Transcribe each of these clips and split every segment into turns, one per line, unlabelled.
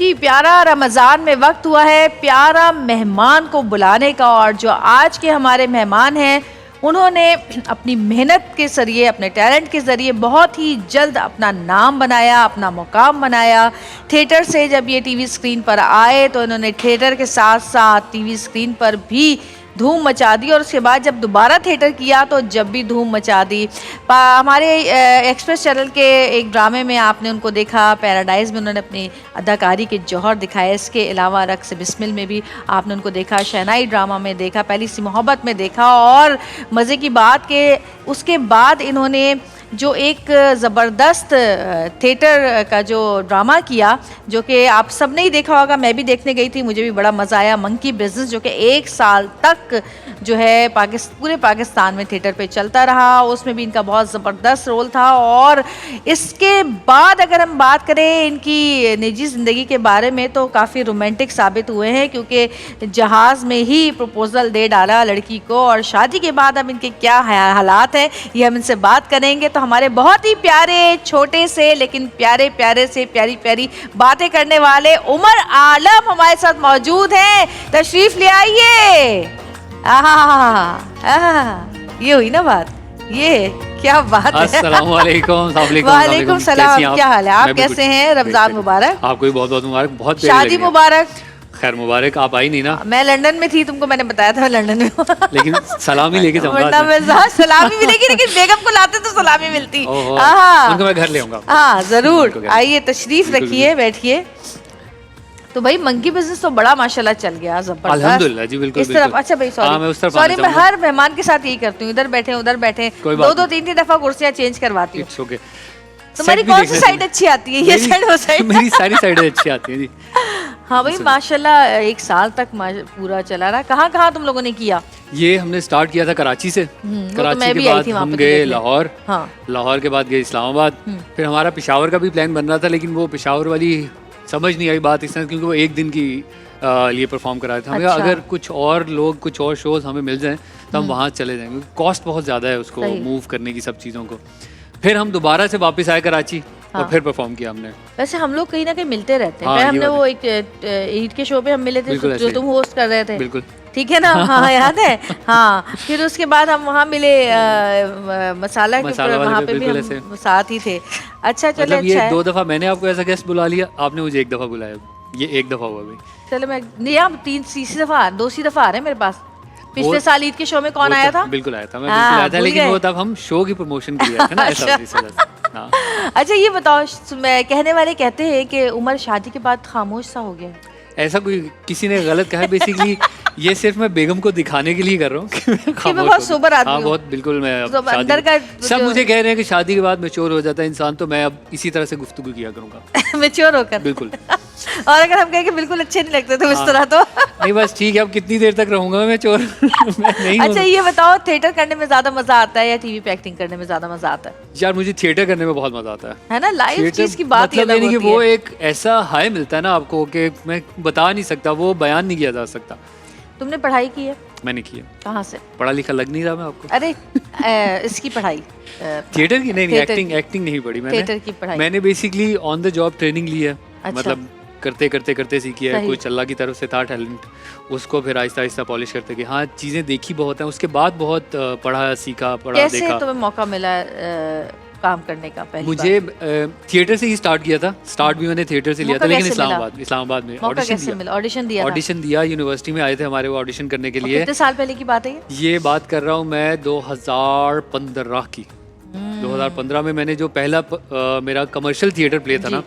ही प्यारा रमज़ान में वक्त हुआ है प्यारा मेहमान को बुलाने का। और जो आज के हमारे मेहमान हैं उन्होंने अपनी मेहनत के ज़रिए, अपने टैलेंट के ज़रिए बहुत ही जल्द अपना नाम बनाया, अपना मुकाम बनाया। थिएटर से जब ये टीवी स्क्रीन पर आए तो इन्होंने थिएटर के साथ साथ टीवी स्क्रीन पर भी धूम मचा दी, और उसके बाद जब दोबारा थिएटर किया तो जब भी धूम मचा दी। हमारे एक्सप्रेस चैनल के एक ड्रामे में आपने उनको देखा, पैराडाइज में उन्होंने अपनी अदाकारी के जौहर दिखाए। इसके अलावा रक्स बिस्मिल में भी आपने उनको देखा, शहनाई ड्रामा में देखा, पहली सी मोहब्बत में देखा। और मज़े की बात कि उसके बाद इन्होंने जो एक ज़बरदस्त थिएटर का जो ड्रामा किया, जो कि आप सब ने ही देखा होगा, मैं भी देखने गई थी, मुझे भी बड़ा मज़ा आया, मंकी बिजनेस, जो कि 1 साल तक जो है पूरे पाकिस्तान में थिएटर पे चलता रहा। उसमें भी इनका बहुत ज़बरदस्त रोल था। और इसके बाद अगर हम बात करें इनकी निजी ज़िंदगी के बारे में तो काफ़ी रोमांटिक साबित हुए हैं, क्योंकि जहाज़ में ही प्रपोज़ल दे डाला लड़की को। और शादी के बाद अब इनके क्या हालात हैं ये हम इनसे बात करेंगे। तो हमारे बहुत ही प्यारे छोटे से लेकिन प्यारे प्यारे से प्यारी प्यारी बातें करने वाले उमर आलम हमारे साथ मौजूद हैं। तशरीफ ले आइए। ये हुई ना बात, ये क्या बात है।
अस्सलाम वालेकुम।
वालेकुम सलाम, क्या हाल है? आप कैसे हैं? रमजान मुबारक।
आपको भी बहुत बहुत मुबारक। बहुत
शादी मुबारक।
खैर मुबारक। आप आई नहीं ना?
मैं लंदन में थी, तुमको मैंने बताया था मैं लंदन में हूँ।
लेकिन सलामी लेके जाऊंगा।
वरना मैं सलामी मिलेगी, लेकिन बेगम को लाते तो सलामी मिलती।
उनको मैं घर ले आऊंगा।
हाँ जरूर, आइए तशरीफ रखिए, बैठिए। तो भाई मंकी बिजनेस तो बड़ा माशाल्लाह चल गया, जबरदस्त।
अल्हम्दुलिल्लाह जी, बिल्कुल
इस तरफ। अच्छा भाई सॉरी मैं हर मेहमान के साथ यही करती हूँ, इधर बैठे उधर बैठे, 2-2 3-3 दफा कुर्सियाँ चेंज करवाती हूँ। तुम्हारी कौन सी साइड अच्छी आती है? ये साइड वो साइड?
मेरी सारी साइडें अच्छी आती हैं जी।
हाँ भाई माशाल्लाह 1 साल तक पूरा चला रहा। कहाँ कहाँ तुम लोगों ने किया?
ये हमने स्टार्ट किया था कराची से। कराची के बाद हम गए लाहौर। लाहौर के बाद गए इस्लामाबाद। फिर हमारा पेशावर का भी प्लान बन रहा था, लेकिन वो पेशावर वाली समझ नहीं आई बात इस तरह, क्योंकि वो 1 दिन की लिए परफॉर्म करा था। हमें अगर कुछ और लोग, कुछ और शोज हमें मिल जाएं तो हम वहाँ चले जाएंगे। कॉस्ट बहुत ज़्यादा है उसको मूव करने की, सब चीज़ों को। फिर हम दोबारा से वापस आए कराची और फिर परफॉर्म किया हमने। वैसे
हम लोग कहीं ना कहीं मिलते रहते हैं। हमने वो एक ईद के शो पे हम मिले थे, जो तुम होस्ट कर रहे थे।
बिल्कुल
ठीक है ना? हाँ याद है। हाँ फिर उसके बाद हम वहाँ मिले मसाला के ऊपर, वहाँ पे भी हम साथ ही थे। अच्छा चलो,
मतलब ये 2 दफा मैंने आपको ऐसा गेस्ट बुला लिया, आपने मुझे 1 दफा बुलाया। ये 1 दफा हुआ भाई।
चलो मैं नहीं, आप 3-4 दफा 2 दफा आ रहे हैं मेरे पास। पिछले साल ईद के शो में कौन आया था?
बिल्कुल आया था, मैं बिल्कुल आया था, लेकिन वो तब हम शो की प्रमोशन के लिए थे ना, ऐसा हाँ।
अच्छा ये बताओ, कहने वाले कहते हैं कि उमर शादी के बाद खामोश सा हो गया।
ऐसा कोई किसी ने गलत कहा है। बेसिकली ये सिर्फ मैं बेगम को दिखाने के लिए कर रहा हूँ
कि मैं बहुत सोबर आदमी हूँ।
बहुत बिल्कुल। मैं
अंदर का
सब मुझे कह रहे हैं कि शादी के बाद मैच्योर हो जाता है इंसान, तो मैं अब इसी तरह से गुफ्तगू किया करूँगा।
मैच्योर होकर?
बिल्कुल।
और अगर हम कहें कि बिल्कुल अच्छे नहीं लगते तो इस तरह तो
नहीं, बस ठीक है, अब कितनी देर तक रहूंगा मैं चोर?
अच्छा ये बताओ, थिएटर करने में ज्यादा मजा आता है या टीवी पे एक्टिंग करने में ज्यादा मजा आता है?
यार मुझे थिएटर करने में बहुत मजा आता है
ना? लाइव चीज की बात
मतलब यानी कि वो एक ऐसा हाई मिलता है ना आपको कि मैं बता नहीं सकता, वो बयान नहीं किया जा सकता।
तुमने पढ़ाई की है?
मैंने की है।
कहाँ से?
पढ़ा लिखा लग नहीं रहा मैं आपको?
अरे इसकी पढ़ाई
थिएटर की नहीं, एक्टिंग नहीं पढ़ी मैंने।
थिएटर की पढ़ाई
मैंने basically on the job training ली है। मतलब करते सीखी है। कुछ अल्लाह की तरफ से था टैलेंट, उसको फिर आहिस्ता आहिस्ता पॉलिश करते कि हाँ चीज़ें देखी बहुत हैं, उसके बाद बहुत पढ़ा सीखा, देखा।
कैसे तुम्हें मौका मिला काम करने का? पहली
मुझे थिएटर से ही स्टार्ट किया था। स्टार्ट भी मैंने थिएटर से लिया था, लेकिन इस्लामाबाद में ऑडिशन दिया। यूनिवर्सिटी में आए थे हमारे वो ऑडिशन करने के लिए।
कितने साल पहले की बात है
ये बात कर रहा हूँ मैं 2015 की। 2015 में मैंने जो पहला मेरा कमर्शियल थिएटर प्ले था ना,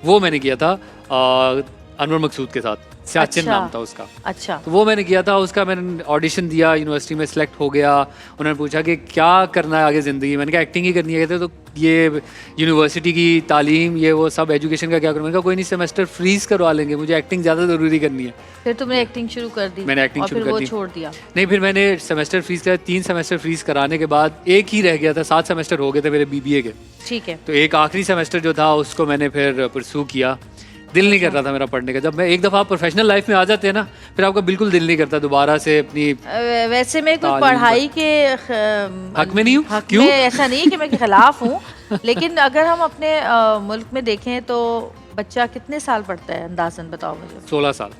वो मैंने किया था अनवर मकसूद के साथ। सियाचिन नाम था उसका।
अच्छा।
तो वो मैंने किया था, उसका मैंने ऑडिशन दिया, यूनिवर्सिटी में सिलेक्ट हो गया। उन्होंने पूछा कि क्या करना है आगे ज़िंदगी? मैंने कहा एक्टिंग ही करनी है। तो ये यूनिवर्सिटी की तालीम, ये वो सब एजुकेशन का क्या करूँ? मैंने कहा कोई नहीं, सेमेस्टर फ्रीज करवा लेंगे, मुझे एक्टिंग ज़्यादा ज़रूरी करनी है।
फिर तुमने एक्टिंग शुरू कर दी?
मैंने एक्टिंग शुरू कर दी।
छोड़ दिया?
नहीं, फिर मैंने सेमेस्टर फ्रीज करा। 3 सेमेस्टर फ्रीज कराने के बाद 1 ही रह गया था। 7 सेमेस्टर हो गए थे मेरे BBA के।
ठीक है।
तो एक आखिरी सेमेस्टर जो था उसको मैंने फिर परस्यू किया। दिल नहीं कर रहा था मेरा पढ़ने का। जब मैं एक दफ़ा आप प्रोफेशनल लाइफ में आ जाते हैं ना, फिर आपका बिल्कुल दिल नहीं करता दोबारा से अपनी।
वैसे मैं कोई पढ़ाई के
हक में नहीं हूँ। क्यों?
ऐसा नहीं कि मैं के खिलाफ हूँ, लेकिन अगर हम अपने मुल्क में देखें तो बच्चा कितने साल पढ़ता है, अंदाजन बताओ मुझे?
16 साल।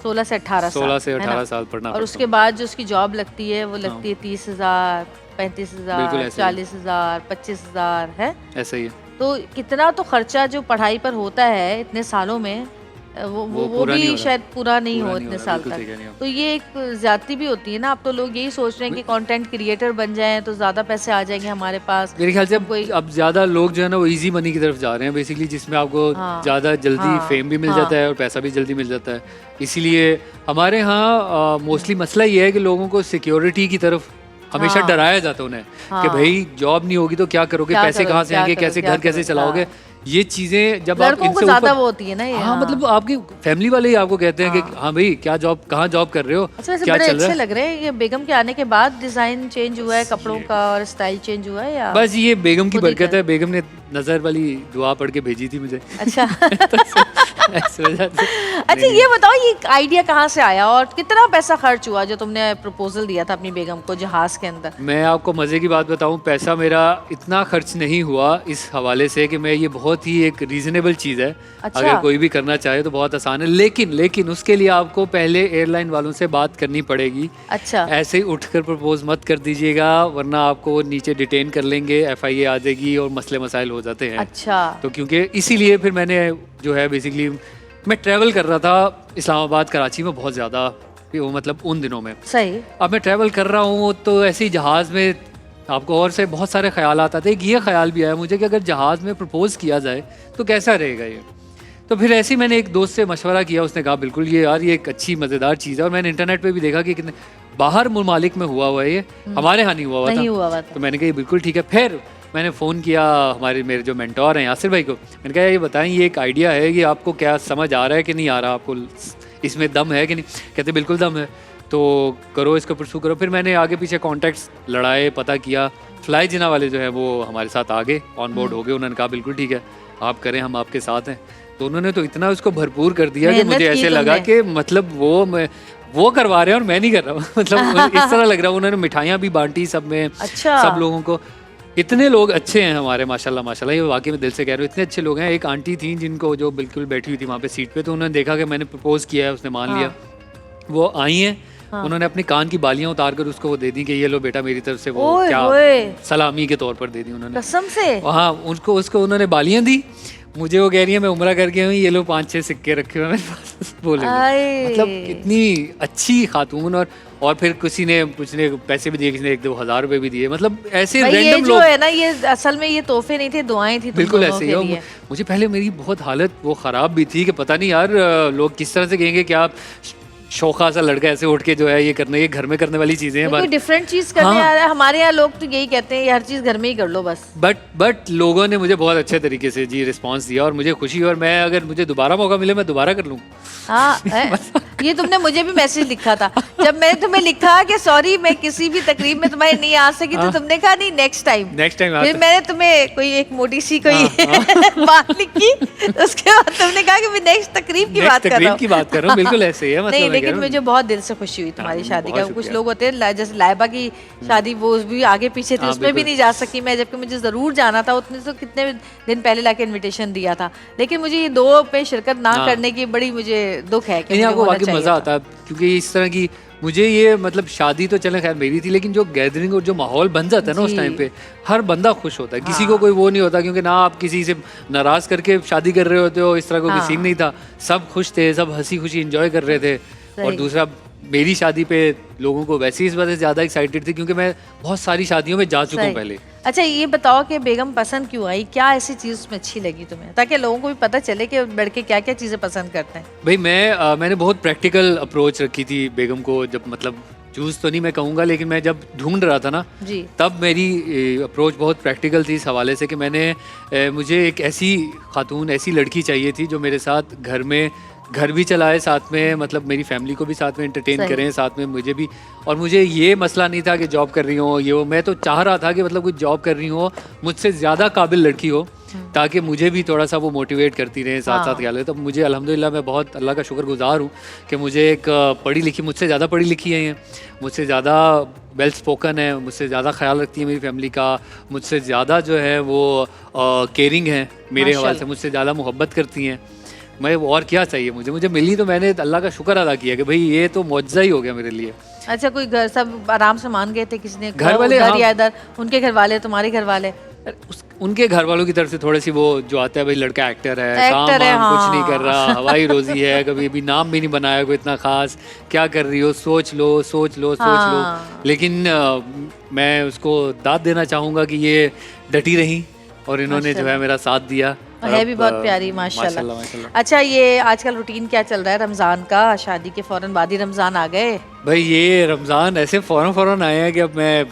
16 से 18 साल।
16 से 18 साल पढ़ना।
और उसके बाद जो उसकी जॉब लगती है वो लगती है 30,000, 35,000, 40,000, 25,000 है,
ऐसा ही है।
तो कितना तो खर्चा जो पढ़ाई पर होता है इतने सालों में वो भी शायद पूरा नहीं हो इतने साल तक। तो ये एक ज्यादती भी होती है ना। अब तो लोग यही सोच रहे हैं कि कंटेंट क्रिएटर बन जाएं तो ज्यादा पैसे आ जाएंगे हमारे पास।
मेरे ख्याल से अब ज्यादा लोग जो है ना वो इजी मनी की तरफ जा रहे हैं बेसिकली, जिसमें आपको ज्यादा जल्दी फेम भी मिल जाता है और पैसा भी जल्दी मिल जाता है। इसीलिए हमारे यहाँ मोस्टली मसला ये है कि लोगों को सिक्योरिटी की तरफ हमेशा डराया जाता है उन्हें कि भाई जॉब नहीं होगी तो क्या करोगे, पैसे कहाँ से आएंगे, कैसे घर कैसे चलाओगे। ये चीजें जब आप इनसे
ज़्यादा वो होती है ना ये।
हाँ, मतलब आपकी फैमिली वाले ही आपको कहते हैं कि हाँ भाई क्या जॉब, कहाँ जॉब कर रहे हो, क्या चल रहा है।
लग रहे हैं ये बेगम के आने के बाद डिजाइन चेंज हुआ है कपड़ों का और स्टाइल चेंज हुआ है या
बस ये बेगम की बरकत है। बेगम ने नजर वाली दुआ पढ़ के भेजी थी मुझे।
अच्छा अच्छा ये बताओ ये आइडिया कहाँ से आया और कितना पैसा खर्च हुआ जो तुमने प्रपोजल दिया था अपनी बेगम को जहाज के अंदर?
मैं आपको मजे की बात बताऊं, पैसा मेरा इतना खर्च नहीं हुआ इस हवाले से कि मैं ये बहुत ही एक रीजनेबल चीज़ है। अच्छा। अगर कोई भी करना चाहे तो बहुत आसान है, लेकिन उसके लिए आपको पहले एयरलाइन वालों से बात करनी पड़ेगी।
अच्छा।
ऐसे ही उठकर प्रपोज मत कर दीजिएगा वरना आपको नीचे डिटेन कर लेंगे, FIA आ जाएगी और मसले मसाइल हो जाते हैं।
अच्छा।
तो क्योंकि इसीलिए फिर मैंने जो है बेसिकली मैं ट्रैवल कर रहा था इस्लामाबाद कराची में बहुत ज़्यादा, मतलब उन दिनों में।
सही।
अब मैं ट्रैवल कर रहा हूँ तो ऐसे ही जहाज़ में आपको और से बहुत सारे ख्याल आते थे। एक ये ख्याल भी आया मुझे कि अगर जहाज़ में प्रपोज किया जाए तो कैसा रहेगा ये। तो फिर ऐसे ही मैंने एक दोस्त से मशवरा किया, उसने कहा बिल्कुल ये यार ये एक अच्छी मज़ेदार चीज़ है। और मैंने इंटरनेट पे भी देखा कि कितने बाहर मुमालिक में हुआ है ये, हमारे यहाँ नहीं हुआ था। तो मैंने कहा ये बिल्कुल ठीक है। फिर मैंने फ़ोन किया मेरे जो मेंटोर हैं यासिर भाई को, मैंने कहा ये बताएं ये एक आइडिया है कि आपको क्या समझ आ रहा है कि नहीं आ रहा, आपको इसमें दम है कि नहीं। कहते बिल्कुल दम है, तो करो इसको परसू करो। फिर मैंने आगे पीछे कॉन्टैक्ट्स लड़ाए, पता किया। फ्लाई जिना वाले जो है वो हमारे साथ आ गए, ऑन बोर्ड हो गए। उन्होंने कहा बिल्कुल ठीक है आप करें, हम आपके साथ हैं। तो उन्होंने तो इतना उसको भरपूर कर दिया कि मुझे ऐसे लगा कि मतलब वो करवा रहे हैं और मैं नहीं कर रहा हूँ मतलब इस तरह लग रहा है। उन्होंने मिठाइयाँ भी बांटी सब में।
अच्छा।
सब लोगों को। इतने लोग अच्छे हैं हमारे माशाल्लाह, ये वाकई में दिल से कह रहे हो, इतने अच्छे लोग हैं। एक आंटी थी जिनको जो बिल्कुल बैठी हुई थी वहाँ पे सीट पे, तो उन्होंने देखा कि मैंने प्रपोज किया है, उसने मान लिया। वो आई हैं, उन्होंने अपनी कान की बालियां उतार कर उसको वो दे दी कि ये लो बेटा मेरी तरफ से वो क्या सलामी के तौर पर दे दी उन्होंने,
कसम से।
हाँ उसको उन्होंने बालियां दी। मुझे वो कह रही है मैं उम्रा करके हूँ, ये लो 5-6 सिक्के रखे हुए मेरे पास बोले। मतलब इतनी अच्छी खातून। और फिर किसी ने पैसे भी दिए, किसी ने 1-2 हज़ार रुपए भी दिए। मतलब ऐसे रैंडम लोग
है ना, ये असल में ये तोहफे नहीं थे, दुआएं थी।
बिल्कुल ऐसे ही। मुझे पहले मेरी बहुत हालत वो ख़राब भी थी कि पता नहीं यार लोग किस तरह से कहेंगे कि आप शौखा सा लड़का ऐसे उठ के जो है ये करने, ये घर में करने वाली चीजें हैं।
कोई डिफरेंट चीज करने आ रहा है। हमारे यहाँ लोग तो यही कहते हैं ये हर चीज घर में ही कर लो बस।
बट लोगों ने मुझे बहुत अच्छे तरीके से जी रिस्पांस दिया और मुझे खुशी। और मैं अगर मुझे दोबारा मौका मिले मैं दोबारा कर लूँ।
हाँ ये तुमने मुझे भी मैसेज लिखा था जब मैंने तुम्हें लिखा कि सॉरी मैं किसी भी तकरीब में तुम्हारी नहीं आ सकी, तो तुमने कहा नहीं नेक्स्ट टाइम। फिर मैंने तुम्हें कोई एक मोटी सी कोई बात लिखी, उसके बाद तुमने कहा कि मैं नेक्स्ट तकरीब की बात कर रहा हूँ।
बिल्कुल ऐसे ही है।
नहीं लेकिन मुझे बहुत दिल से खुशी हुई तुम्हारी शादी का। कुछ लोग होते हैं जैसे लाइबा की शादी, वो भी आगे पीछे थी, उसमें भी नहीं जा सकी मैं, जबकि मुझे जरूर जाना था। उसने तो कितने दिन पहले लाके इनविटेशन दिया था, लेकिन मुझे ये 2 पे शिरकत ना करने की बड़ी मुझे दुख है कि
आपको वाकई मजा आता है। क्योंकि इस तरह की मुझे ये मतलब शादी तो चले खैर मेरी थी, लेकिन जो गैदरिंग और जो माहौल बन जाता है ना उस टाइम पे हर बंदा खुश होता है। किसी को कोई वो नहीं होता, क्योंकि ना आप किसी से नाराज करके शादी कर रहे होते हो, इस तरह कोई सीन नहीं था। सब खुश थे, सब हंसी खुशी एंजॉय कर रहे थे। और दूसरा मेरी शादी पे लोगों को वैसे इस वजह से ज़्यादा एक्साइटेड थी क्योंकि मैं बहुत सारी शादियों में जा चुका हूँ पहले।
अच्छा ये बताओ कि बेगम पसंद क्यों आई, क्या ऐसी चीज़ उसमें अच्छी लगी तुम्हें, ताकि लोगों को भी पता चले कि लड़के क्या क्या चीज़ें पसंद करते हैं।
भाई मैंने बहुत प्रैक्टिकल अप्रोच रखी थी बेगम को। जब मतलब चूज़ तो नहीं मैं कहूँगा, लेकिन मैं जब ढूंढ रहा था ना जी, तब मेरी अप्रोच बहुत प्रैक्टिकल थी इस हवाले से कि मुझे एक ऐसी खातून, ऐसी लड़की चाहिए थी जो मेरे साथ घर भी चलाए, साथ में मतलब मेरी फैमिली को भी साथ में एंटरटेन करें, साथ में मुझे भी। और मुझे ये मसला नहीं था कि जॉब कर रही हो ये वो, मैं तो चाह रहा था कि मतलब कोई जॉब कर रही हो, मुझसे ज़्यादा काबिल लड़की हो, ताकि मुझे भी थोड़ा सा वो मोटिवेट करती रहे साथ साथ ख्याल। तो मुझे अल्हम्दुलिल्लाह मैं बहुत अल्लाह का शुक्रगुजार हूँ कि मुझे एक पढ़ी लिखी, मुझसे ज़्यादा पढ़ी लिखी है, मुझसे ज़्यादा वेल स्पोकन है, मुझसे ज़्यादा ख्याल रखती है मेरी फैमिली का, मुझसे ज़्यादा जो है वो केयरिंग है मेरे हवाले से, मुझसे ज़्यादा मोहब्बत करती हैं। मैं और क्या चाहिए मुझे, मुझे मिली तो मैंने अल्लाह का शुक्र अदा किया कि भाई ये तो मुआवजा ही हो गया मेरे लिए।
अच्छा, कोई घर सब आराम से मान गए थे? किसने?
घर वाले,
उधर
हाँ।
या इधर? उनके घर वाले, तुम्हारे घर वाले?
उनके घर वालों की तरफ से थोड़ी सी वो जो आता है भाई लड़का एक्टर है, काम
एक्टर है,
वाम कुछ नहीं
हाँ।
कर रहा, हवाई रोजी है, कभी भी नाम भी नहीं बनाया कोई इतना खास, क्या कर रही हो, सोच लो सोच लो सोच लो।
हाँ।
लेकिन मैं उसको दाद देना चाहूँगा कि ये डटी रही और इन्होंने जो है मेरा साथ दिया।
है भी बहुत प्यारी, माशाल्लाह माशाल्लाह। अच्छा, ये आजकल रूटीन क्या चल रहा है रमज़ान का? शादी के फौरन बाद ही रमज़ान आ गए।
भाई ये रमज़ान ऐसे फौरन आए हैं कि अब मैं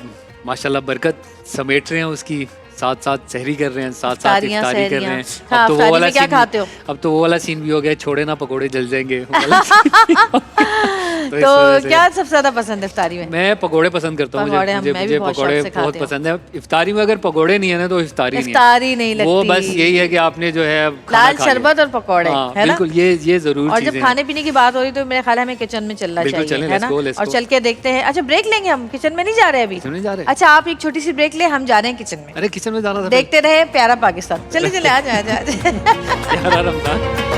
माशाल्लाह बरकत समेट रहे हैं उसकी, साथ साथ सहरी कर रहे हैं, साथ साथ इफ्तारी कर रहे हैं।
हाँ,
अब तो वो वाला
क्या
सीन,
खाते हो?
अब तो वो वाला सीन भी हो गया, छोड़े ना पकोड़े जल जाएंगे।
तो क्या सबसे ज्यादा पसंद है इफ्तारी में?
मैं पकोड़े पसंद करता हूँ, मुझे पकोड़े बहुत पसंद है। इफ्तारी में अगर पकोड़े नहीं है ना तो इफ्तारी
नहीं लगती।
वो बस यही है कि आपने जो है
लाल शरबत और पकौड़े, है ना?
बिल्कुल, ये जरूर।
और जब खाने पीने की बात हो रही तो मेरे ख्याल है हमें किचन में चलना चाहिए, है ना? और चल के देखते हैं। अच्छा, ब्रेक लेंगे हम, किचन में नहीं जा रहे अभी?
नहीं जा रहे।
अच्छा, आप एक छोटी सी ब्रेक ले, हम जा रहे हैं किचन में।
अरे किचन में जाना था।
देखते रहे प्यारा पाकिस्तान। चलिए चलिए, आ जाए।
प्यारा रमजान।